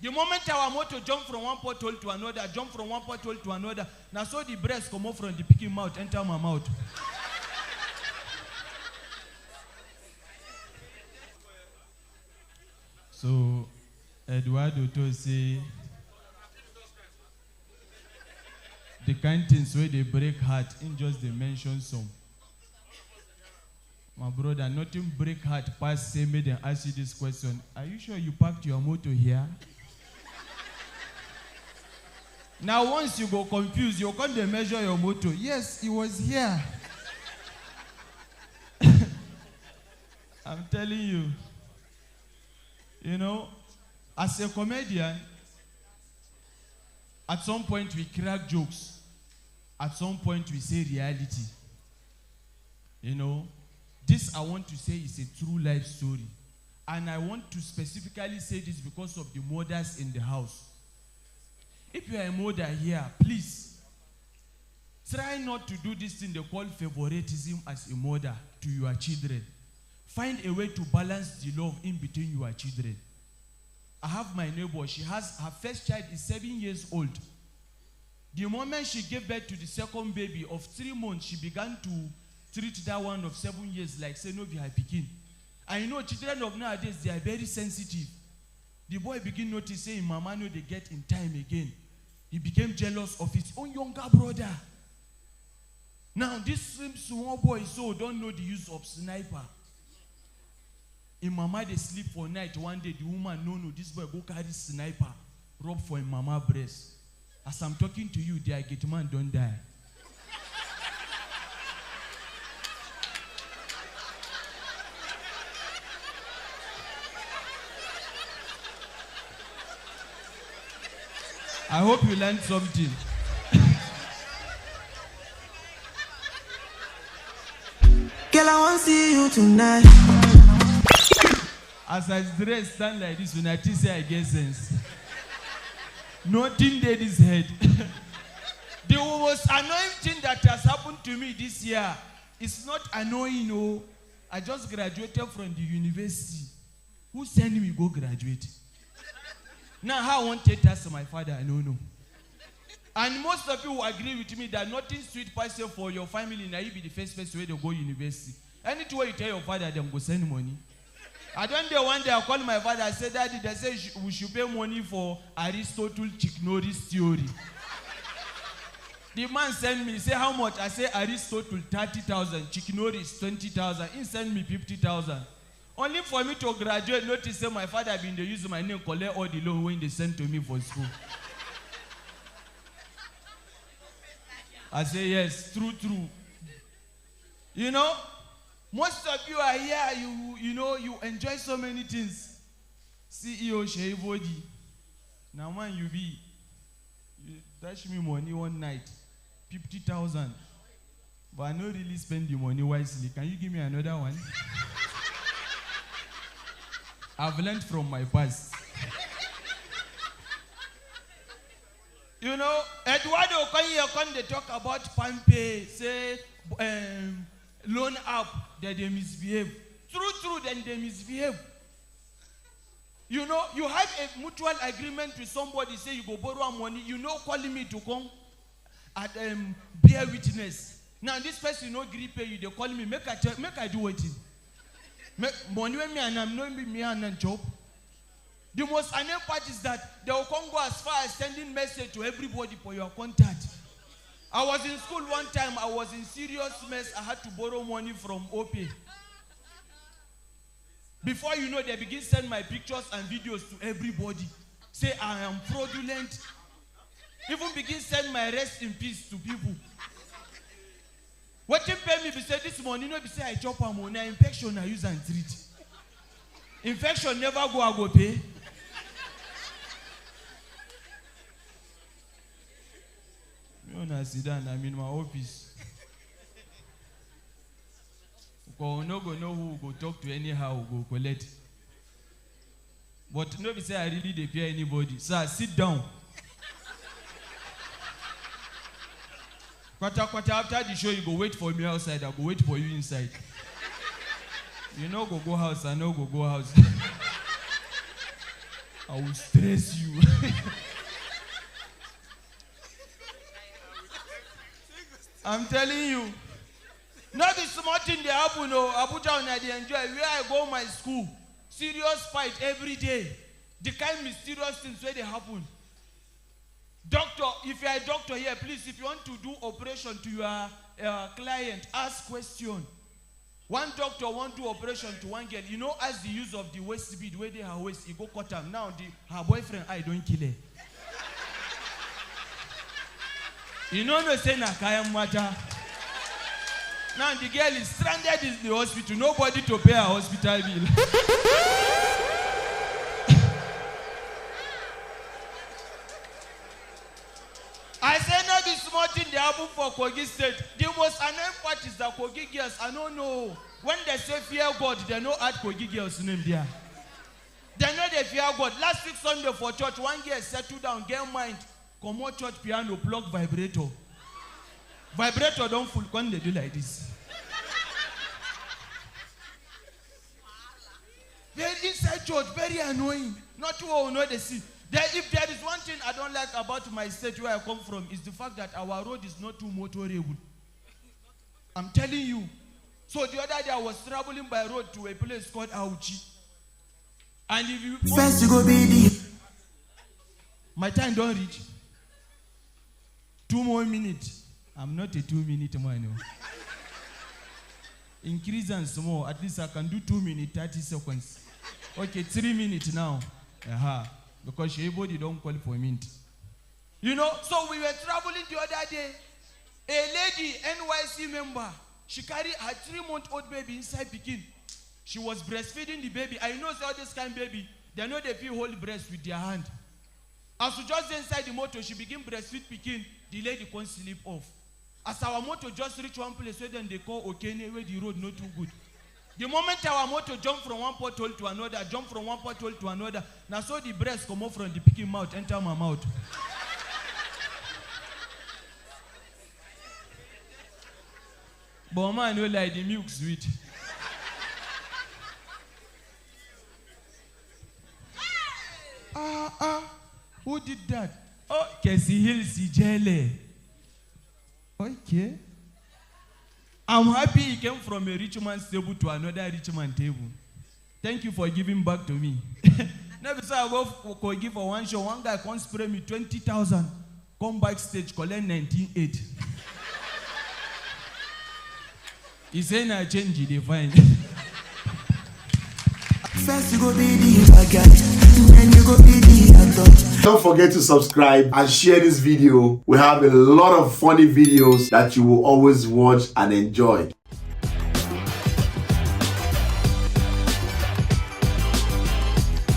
The moment our motor jump from one pothole to another, jump from one pothole to another, now so the breast come out from the picking mouth, enter my mouth. So, Eduardo to say, the kind things where they break heart, in just they mention some. My brother, nothing break heart past say me then ask you this question. Are you sure you parked your motor here? Now once you go confused, you can't measure your motor. Yes, it was here. I'm telling you. You know, as a comedian, at some point we crack jokes. At some point we say reality. You know, this I want to say is a true life story. And I want to specifically say this because of the mothers in the house. If you are a mother here, please, try not to do this thing they call favoritism as a mother to your children. Find a way to balance the love in between your children. I have my neighbor, she has, her first child is 7 years old. The moment she gave birth to the second baby of 3 months, she began to treat that one of 7 years like say no be her pikin. And you know, children of nowadays, they are very sensitive. The boy begin notice saying, Mama no they get in time again. He became jealous of his own younger brother. Now this small boy so don't know the use of sniper. In mama they sleep for night. One day the woman no this boy go carry sniper, rub for him mama breast. As I'm talking to you, their gate man don't die. I hope you learned something. Girl, I want to see you tonight. As I dress stand like this, when I say I get sense. Nothing dead his head. The most annoying thing that has happened to me this year is not annoying, no. I just graduated from the university. Who sent me go graduate? Now, how I want to test my father, I don't know. And most of you will agree with me that nothing sweet person for your family, now you be the first person where they go university. Anything you tell your father, them go send money. I don't know one day I called my father, I said, Daddy, they say we should pay money for Aristotle Chick-Norris theory. The man sent me, say how much? I say Aristotle 30,000, Chick-Norris 20,000. He sent me 50,000. Only for me to graduate, notice say my father been they use my name, collect all the loan when they sent to me for school. I say yes, true. You know, most of you are here, you know, you enjoy so many things. CEO Sheivodi. Now man you dash me money one night, 50,000. But I don't really spend the money wisely. Can you give me another one? I've learned from my past. You know, Eduardo when they talk about Papi, say loan up that they misbehave. True, then they misbehave. You know, you have a mutual agreement with somebody, say you go borrow money, you know, calling me to come at bear witness. Now this person you know agree pay you, they call me, make I do it. Money when me and I'm not me and job. The most annoying part is that they will come go as far as sending message to everybody for your contact. I was in school one time, I was in serious mess, I had to borrow money from OP. Before you know, they begin send my pictures and videos to everybody. Say I am fraudulent. Even begin send my rest in peace to people. What you pay me, be say this money, no be say I chop a money, infection I use and treat. Infection never go, I go pay. Me on a sit down, I'm in my office. Go no go know who go talk to anyhow, go collect. But no be say I really dey fear anybody. Sir, sit down. Quarter after the show, you go wait for me outside, I go wait for you inside. You know go house, I know go house. I will stress you. I'm telling you. Not the smart thing they happen, no. Abuja and I enjoy. Where I go my school, serious fight every day. The kind mysterious things where they happen. Doctor, if you are a doctor here, please, if you want to do operation to your client, ask question. One doctor want to do operation to one girl. You know, as the use of the waist bead, where they her waist, he go cut them. Now her boyfriend, I don't kill her. You know, no say na kaya matter. Now the girl is stranded in the hospital. Nobody to pay her hospital bill. I say no, this small thing they happen for Kogi State. The most annoying part is that Kogi girls, I don't know. When they say fear God, they know add Kogi girls name there. They know they fear God. Last week Sunday for church, one girl settled down, get mind, come out church piano, plug vibrator. Vibrator don't full when they do like this. Very inside church, very annoying. Not too all know they see. If there is one thing I don't like about my state where I come from, is the fact that our road is not too motorable. I'm telling you. So the other day I was traveling by road to a place called Auchi. And if you first you go be the my time don't reach. 2 more minutes. I'm not a 2-minute man. No. Increase and small. At least I can do 2 minutes, 30 seconds. Okay, 3 minutes now. Because everybody don't call for a minute. You know, so we were traveling the other day. A lady, NYC member, she carried her 3-month-old baby inside Pekin. She was breastfeeding the baby. I know all this kind of baby, they know they feel hold breast with their hand. As she just inside the motor, she begin breastfeed Pekin. The lady can't sleep off. As our motor just reach one place where then they call Okene, where the road not too good. The moment our motor jump from one pothole to another, jump from one pothole to another, now so the breast come off from the picking mouth, enter my mouth. But man, no like the milk sweet. Who did that? Oh, Casey Hills, Jelly. Okay. I'm happy he came from a rich man's table to another rich man's table. Thank you for giving back to me. Never say I go for Kogi for one show. One guy can't spray me 20,000. Come backstage, collect 19.8. He said I change the fine. First you go be the bad then you go be the adult. Don't forget to subscribe and share this video. We have a lot of funny videos that you will always watch and enjoy.